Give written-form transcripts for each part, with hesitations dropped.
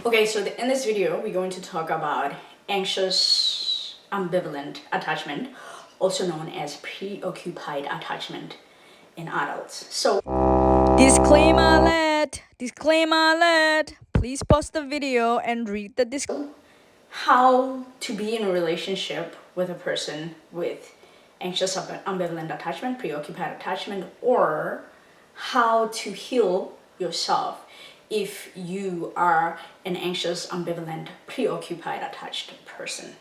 Okay, so in this video, we're going to talk about anxious ambivalent attachment, also known as preoccupied attachment in adults. So, disclaimer alert! Disclaimer alert! Please pause the video and read the disclaimer. How to be in a relationship with a person with anxious ambivalent attachment, preoccupied attachment, or how to heal yourself if you are an anxious, ambivalent, preoccupied, attached person.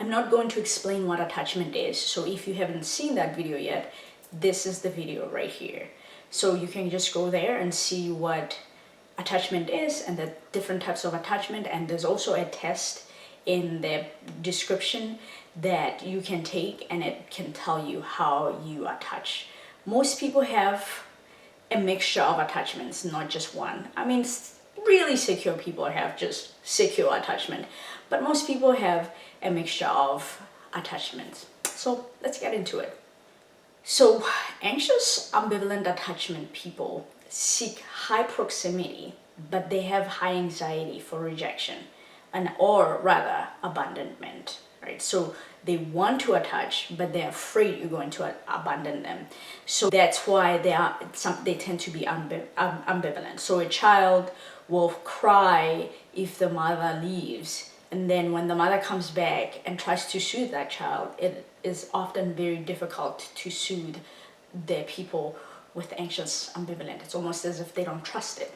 I'm not going to explain what attachment is, so if you haven't seen that video yet, this is the video right here. So you can just go there and see what attachment is and the different types of attachment, and there's also a test in the description that you can take and it can tell you how you attach. Most people have a mixture of attachments, not just one. I mean, really secure people have just secure attachment, but most people have a mixture of attachments. So let's get into it. So anxious ambivalent attachment people seek high proximity, but they have high anxiety for rejection, and or rather abandonment, right? So they want to attach, but they're afraid you're going to abandon them. So that's why they tend to be ambivalent. So a child will cry if the mother leaves, and then when the mother comes back and tries to soothe that child, it is often very difficult to soothe the people with anxious ambivalent. It's almost as if they don't trust it.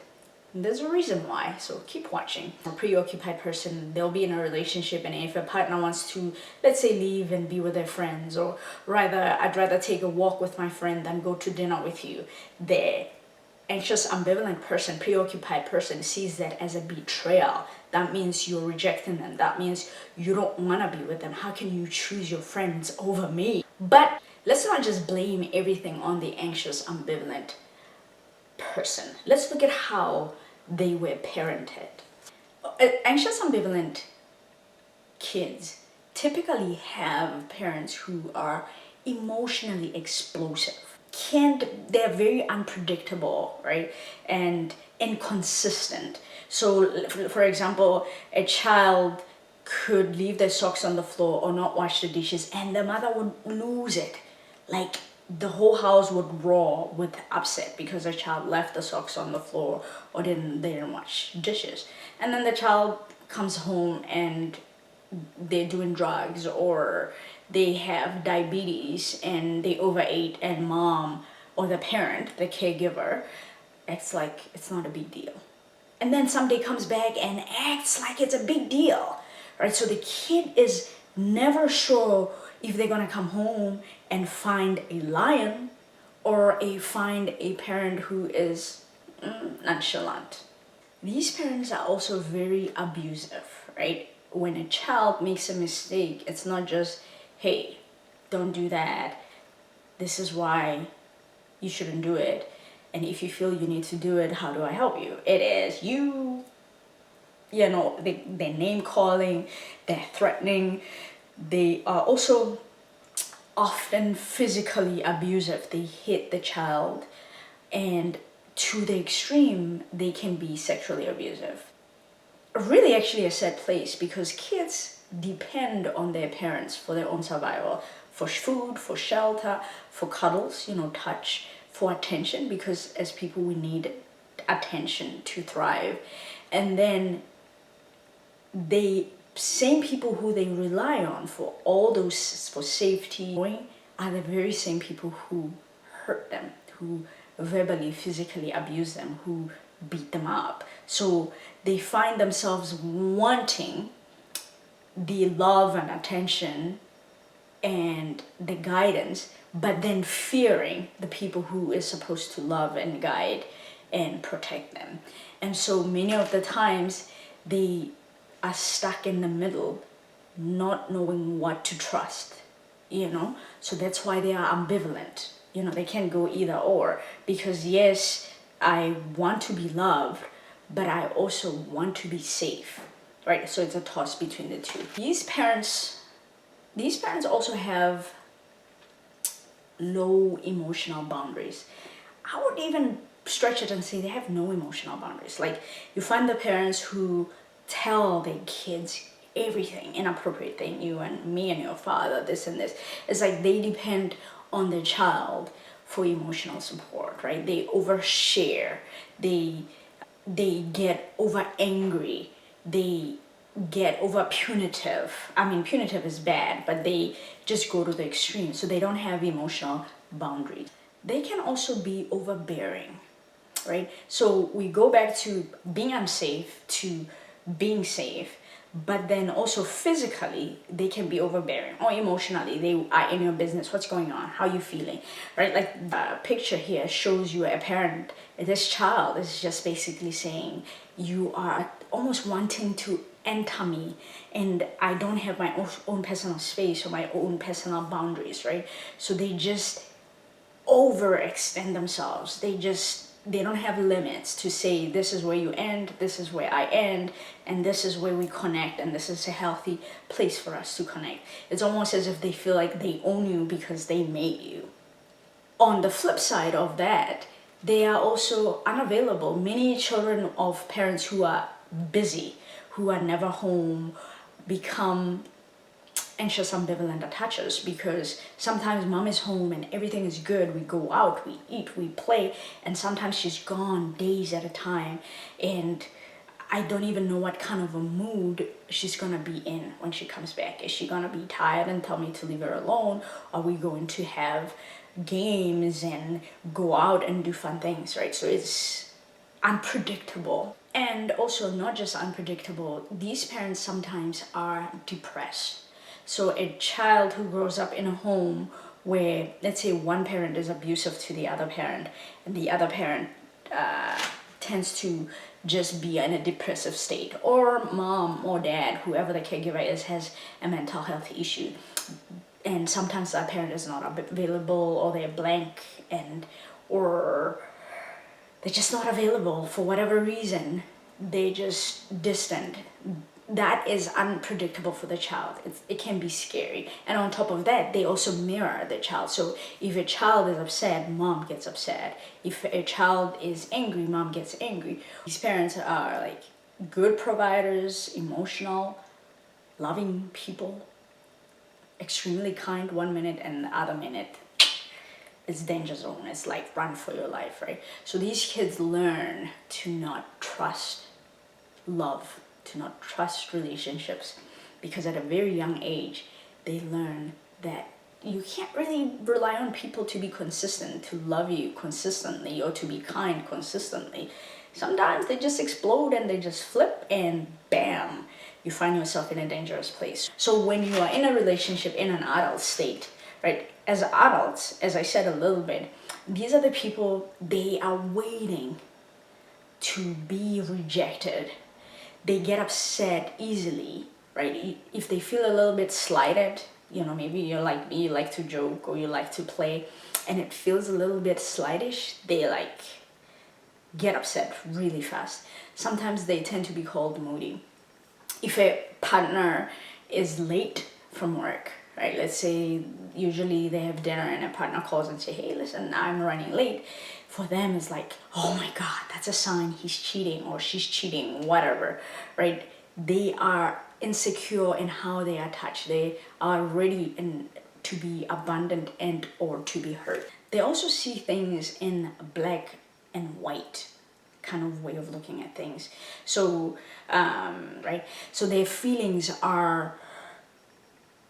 And there's a reason why, so keep watching. A preoccupied person, they'll be in a relationship, and if a partner wants to, let's say, leave and be with their friends, or I'd rather take a walk with my friend than go to dinner with you, the anxious ambivalent person, preoccupied person, sees that as a betrayal. That means you're rejecting them. That means you don't want to be with them. How can you choose your friends over me? But let's not just blame everything on the anxious ambivalent person. Let's look at how they were parented. Anxious ambivalent kids typically have parents who are emotionally explosive. They're very unpredictable, right? And inconsistent. So for example, a child could leave their socks on the floor or not wash the dishes, and the mother would lose it. Like the whole house would roar with upset because the child left the socks on the floor or they didn't wash dishes. And then the child comes home and they're doing drugs, or they have diabetes and they overate, and mom or the parent, the caregiver, acts like it's not a big deal. And then someday comes back and acts like it's a big deal, right? So the kid is never sure if they're gonna come home and find a lion or find a parent who is nonchalant. These parents are also very abusive, right? When a child makes a mistake, it's not just, hey, don't do that. This is why you shouldn't do it. And if you feel you need to do it, how do I help you? It is they're name calling, they're threatening. They are also often physically abusive. They hit the child, and to the extreme, they can be sexually abusive. Really actually a sad place, because kids depend on their parents for their own survival, for food, for shelter, for cuddles, touch, for attention, because as people we need attention to thrive. And then the same people who they rely on for all those, for safety, are the very same people who hurt them, who verbally, physically abuse them, who beat them up. So they find themselves wanting the love and attention and the guidance, but then fearing the people who is supposed to love and guide and protect them. And so many of the times they are stuck in the middle, not knowing what to trust, so that's why they are ambivalent. They can't go either or, because yes, I want to be loved, but I also want to be safe, right? So it's a toss between the two. These parents These parents also have low emotional boundaries. I would even stretch it and say they have no emotional boundaries. Like, you find the parents who tell their kids everything inappropriate thing, you and me and your father, this and this. It's like they depend on their child for emotional support, right? They overshare, they get over angry, they get over punitive. I mean, punitive is bad, but they just go to the extreme, so they don't have emotional boundaries. They can also be overbearing, right? So we go back to being unsafe to being safe, but then also physically they can be overbearing, or emotionally they are in your business. What's going on? How are you feeling? Right? Like the picture here shows you a parent. This child is just basically saying, you are almost wanting to enter me, and I don't have my own personal space or my own personal boundaries, right? So they just overextend themselves. They don't have limits to say, this is where you end, this is where I end, and this is where we connect, and this is a healthy place for us to connect. It's almost as if they feel like they own you because they made you. On the flip side of that, they are also unavailable. Many children of parents who are busy, who are never home, become anxious ambivalent attachers, because sometimes mom is home and everything is good. We go out, we eat, we play, and sometimes she's gone days at a time, and I don't even know what kind of a mood she's gonna be in when she comes back. Is she gonna be tired and tell me to leave her alone? Are we going to have games and go out and do fun things, right? So it's unpredictable. And also, not just unpredictable, these parents sometimes are depressed. So a child who grows up in a home where, let's say, one parent is abusive to the other parent, and the other parent tends to just be in a depressive state, or mom or dad, whoever the caregiver is, has a mental health issue, and sometimes that parent is not available, or they're blank, or they're just not available for whatever reason. They're just distant. That is unpredictable for the child. It can be scary. And on top of that, they also mirror the child. So if a child is upset, mom gets upset. If a child is angry, mom gets angry. These parents are like good providers, emotional, loving people, extremely kind one minute, and the other minute it's danger zone. It's like run for your life, right? So these kids learn to not trust love, to not trust relationships, because at a very young age they learn that you can't really rely on people to be consistent, to love you consistently, or to be kind consistently. Sometimes they just explode and they just flip, and bam, you find yourself in a dangerous place. So when you are in a relationship in an adult state, right, as adults, as I said a little bit, these are the people, they are waiting to be rejected. They get upset easily, right? If they feel a little bit slighted, maybe you're like me, you like to joke or you like to play, and it feels a little bit slightish, they like get upset really fast. Sometimes they tend to be called moody. If a partner is late from work, right? Let's say usually they have dinner and a partner calls and say, hey, listen, I'm running late. For them, it's like, oh my God, that's a sign he's cheating or she's cheating, whatever, right? They are insecure in how they are touched. They are ready to be abandoned and or to be hurt. They also see things in black and white kind of way of looking at things. So, right? So their feelings are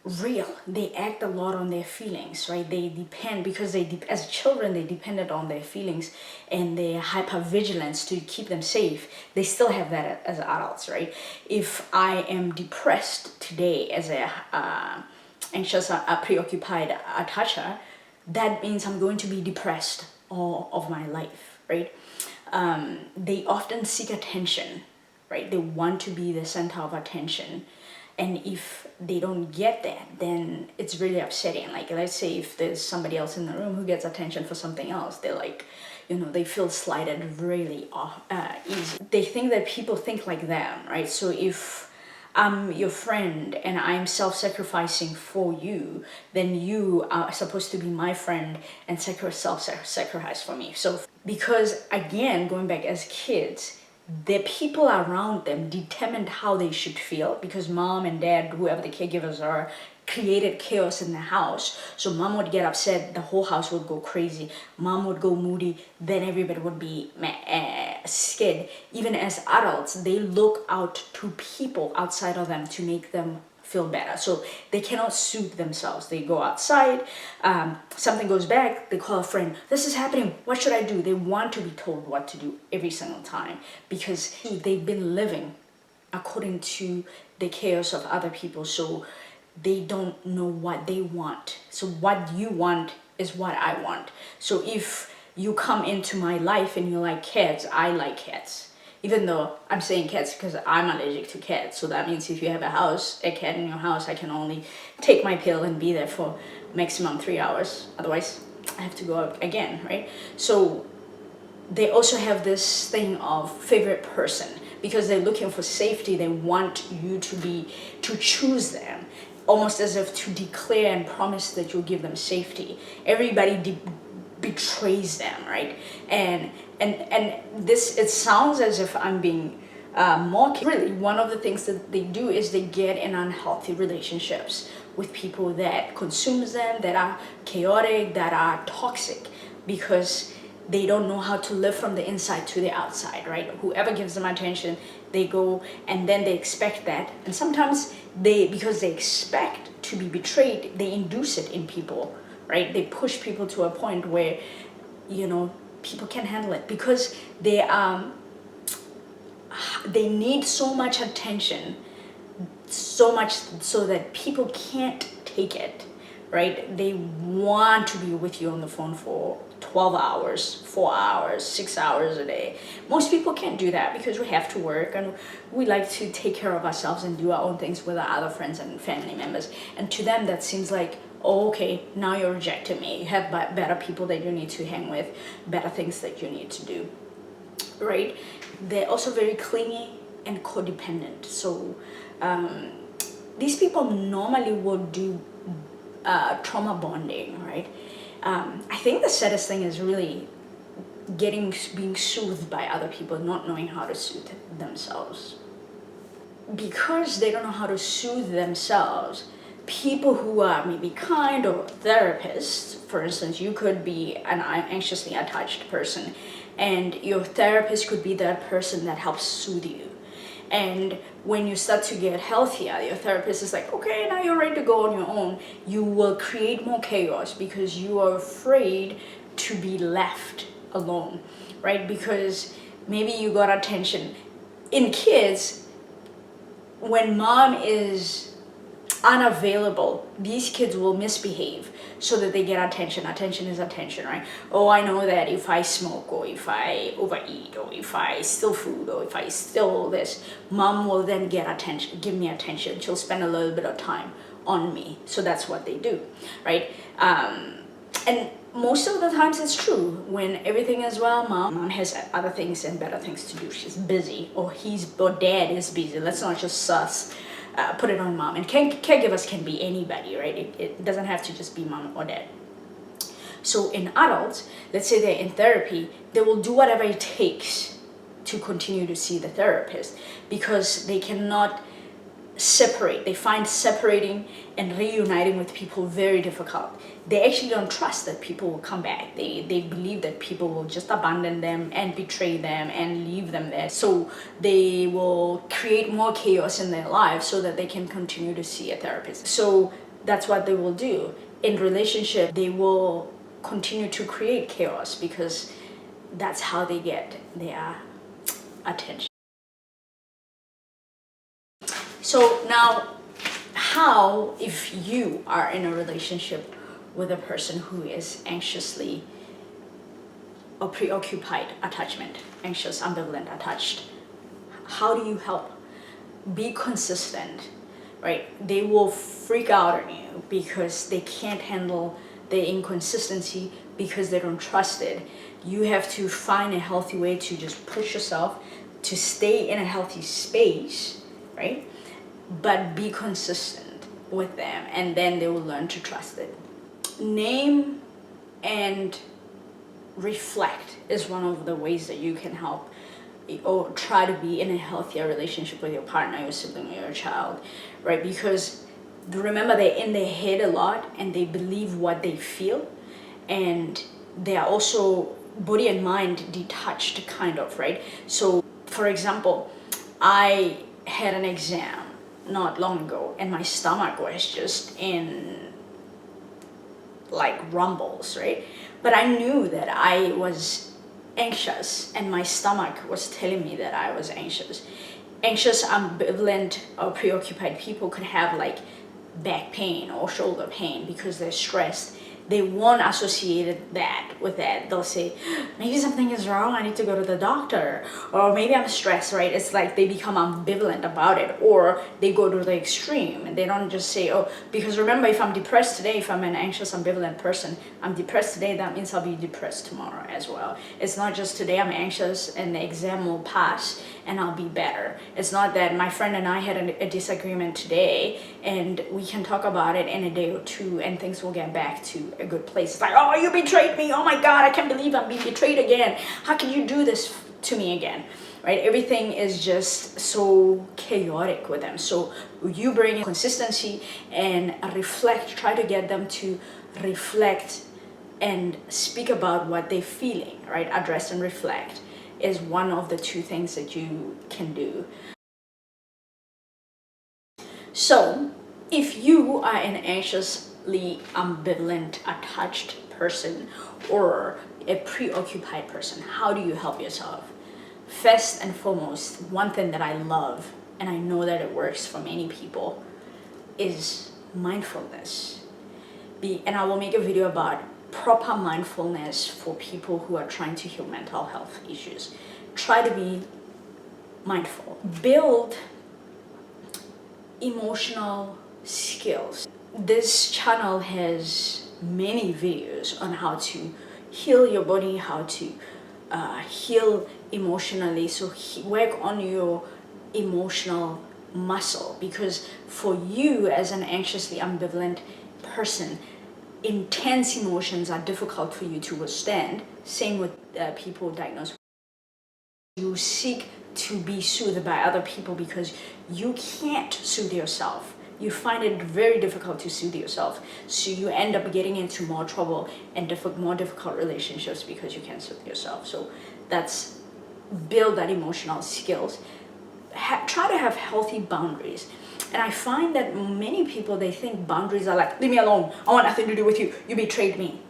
real. They act a lot on their feelings, right? They depend, because as children they depended on their feelings and their hypervigilance to keep them safe. They still have that as adults, right? If I am depressed today as a anxious, preoccupied attacher, that means I'm going to be depressed all of my life, right? They often seek attention, right? They want to be the center of attention. And if they don't get that, then it's really upsetting. Like, let's say if there's somebody else in the room who gets attention for something else, they're like, they feel slighted really easy. They think that people think like them, right? So if I'm your friend and I'm self-sacrificing for you, then you are supposed to be my friend and self-sacrifice for me. So because again, going back as kids, the people around them determined how they should feel, because mom and dad, whoever the caregivers are, created chaos in the house. So mom would get upset, the whole house would go crazy, mom would go moody, then everybody would be scared. Even as adults, they look out to people outside of them to make them feel better. So they cannot soothe themselves. They go outside, something goes back, they call a friend, this is happening, what should I do? They want to be told what to do every single time, because they've been living according to the chaos of other people. So they don't know what they want. So what you want is what I want. So if you come into my life and you like cats, I like cats. Even though I'm saying cats because I'm allergic to cats. So that means if you have a cat in your house, I can only take my pill and be there for maximum 3 hours. Otherwise, I have to go out again, right? So they also have this thing of favorite person, because they're looking for safety. They want you to choose them, almost as if to declare and promise that you'll give them safety. Everybody betrays them, right? And this, it sounds as if I'm being mocking. Really, one of the things that they do is they get in unhealthy relationships with people that consumes them, that are chaotic, that are toxic, because they don't know how to live from the inside to the outside, right? Whoever gives them attention, they go and then they expect that. And sometimes because they expect to be betrayed, they induce it in people, right? They push people to a point where, people can't handle it, because they need so much attention, so much so that people can't take it, right? They want to be with you on the phone for 12 hours, 4 hours, 6 hours a day. Most people can't do that because we have to work and we like to take care of ourselves and do our own things with our other friends and family members. And to them, that seems like, oh, okay, now you're rejecting me. You have better people that you need to hang with, better things that you need to do, right? They're also very clingy and codependent. So these people normally will do trauma bonding, right? I think the saddest thing is really being soothed by other people, not knowing how to soothe themselves. Because they don't know how to soothe themselves, people who are maybe kind or therapists, for instance, you could be an anxiously attached person, and your therapist could be that person that helps soothe you. And when you start to get healthier, your therapist is like, okay, now you're ready to go on your own. You will create more chaos because you are afraid to be left alone, right? Because maybe you got attention. In kids, when mom is unavailable, these kids will misbehave so that they get attention. Attention is attention, right? Oh, I know that if I smoke or if I overeat or if I steal food or if I steal this, mom will then get attention, give me attention. She'll spend a little bit of time on me. So that's what they do, right? And most of the times it's true. When everything is well, mom has other things and better things to do. She's busy, or dad is busy. Let's not just put it on mom. And caregivers can be anybody, right? It doesn't have to just be mom or dad. So in adults, let's say they're in therapy, they will do whatever it takes to continue to see the therapist, because they cannot separate. They find separating and reuniting with people very difficult. They actually don't trust that people will come back. They believe that people will just abandon them and betray them and leave them there. So they will create more chaos in their lives so that they can continue to see a therapist. So that's what they will do. In relationship, they will continue to create chaos because that's how they get their attention. So now, how, if you are in a relationship with a person who is anxiously or preoccupied attachment, anxious, ambivalent, attached, how do you help? Be consistent, right? They will freak out on you because they can't handle the inconsistency because they don't trust it. You have to find a healthy way to just push yourself to stay in a healthy space, right? but be consistent with them, and then they will learn to trust it. Name and reflect is one of the ways that you can help or try to be in a healthier relationship with your partner, your sibling, or your child, right? Because remember, they're in their head a lot and they believe what they feel, and they are also body and mind detached, kind of, right? So for example, I had an exam not long ago and my stomach was just in like rumbles, right? But I knew that I was anxious and my stomach was telling me that I was anxious. Anxious, ambivalent, or preoccupied people could have like back pain or shoulder pain because they're stressed. They won't associate that with that. They'll say, maybe something is wrong, I need to go to the doctor. Or maybe I'm stressed, right? It's like they become ambivalent about it, or they go to the extreme and they don't just say, oh, because remember, if I'm depressed today, if I'm an anxious, ambivalent person, I'm depressed today, that means I'll be depressed tomorrow as well. It's not just today I'm anxious and the exam will pass and I'll be better. It's not that my friend and I had a disagreement today and we can talk about it in a day or two and things will get back to a good place. It's like, oh, you betrayed me. Oh my God, I can't believe I'm being betrayed again. How can you do this to me again? Right? Everything is just so chaotic with them. So you bring in consistency and reflect, try to get them to reflect and speak about what they're feeling, right? Address and reflect is one of the two things that you can do. So if you are an anxiously ambivalent attached person or a preoccupied person, how do you help yourself? First and foremost, one thing that I love, and I know that it works for many people, is mindfulness. And I will make a video about proper mindfulness for people who are trying to heal mental health issues. Try to be mindful. Build emotional skills. This channel has many videos on how to heal your body, how to heal emotionally. So work on your emotional muscle, because for you as an anxiously ambivalent person, intense emotions are difficult for you to withstand. Same with people diagnosed. You seek to be soothed by other people because you can't soothe yourself. You find it very difficult to soothe yourself. So you end up getting into more trouble and more difficult relationships because you can't soothe yourself. So that's build that emotional skills. Try to have healthy boundaries. And I find that many people, they think boundaries are like, leave me alone, I want nothing to do with you, you betrayed me.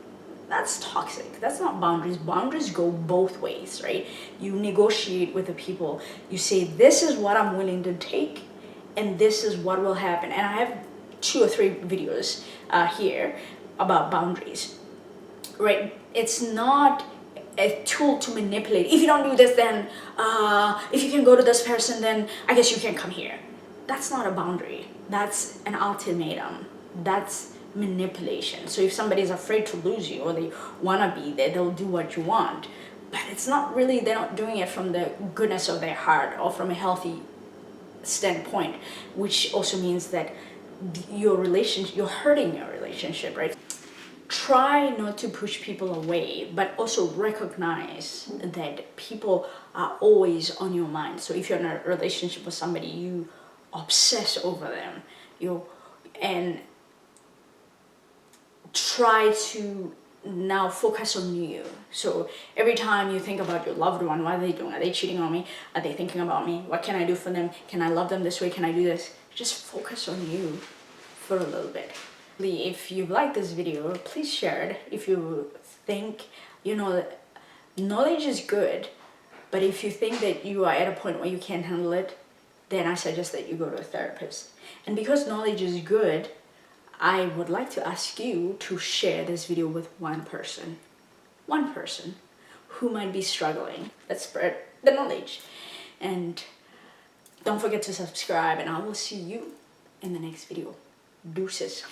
That's toxic. That's not boundaries. Boundaries go both ways, right? You negotiate with the people. You say, this is what I'm willing to take and this is what will happen. And I have 2 or 3 videos here about boundaries, right? It's not a tool to manipulate. If you don't do this, then if you can go to this person, then I guess you can come here. That's not a boundary. That's an ultimatum. That's manipulation. So if somebody's afraid to lose you or they want to be there, they'll do what you want. But it's not really, they're not doing it from the goodness of their heart or from a healthy standpoint, which also means that your relationship, you're hurting your relationship, right? Try not to push people away, but also recognize that people are always on your mind. So if you're in a relationship with somebody, you obsess over them, and try to now focus on you. So every time you think about your loved one, what are they doing? Are they cheating on me? Are they thinking about me? What can I do for them? Can I love them this way? Can I do this? Just focus on you for a little bit. If you like this video, please share it. If you think, knowledge is good, but if you think that you are at a point where you can't handle it, then I suggest that you go to a therapist. And because knowledge is good, I would like to ask you to share this video with one person who might be struggling. Let's spread the knowledge. And don't forget to subscribe, and I will see you in the next video. Deuces.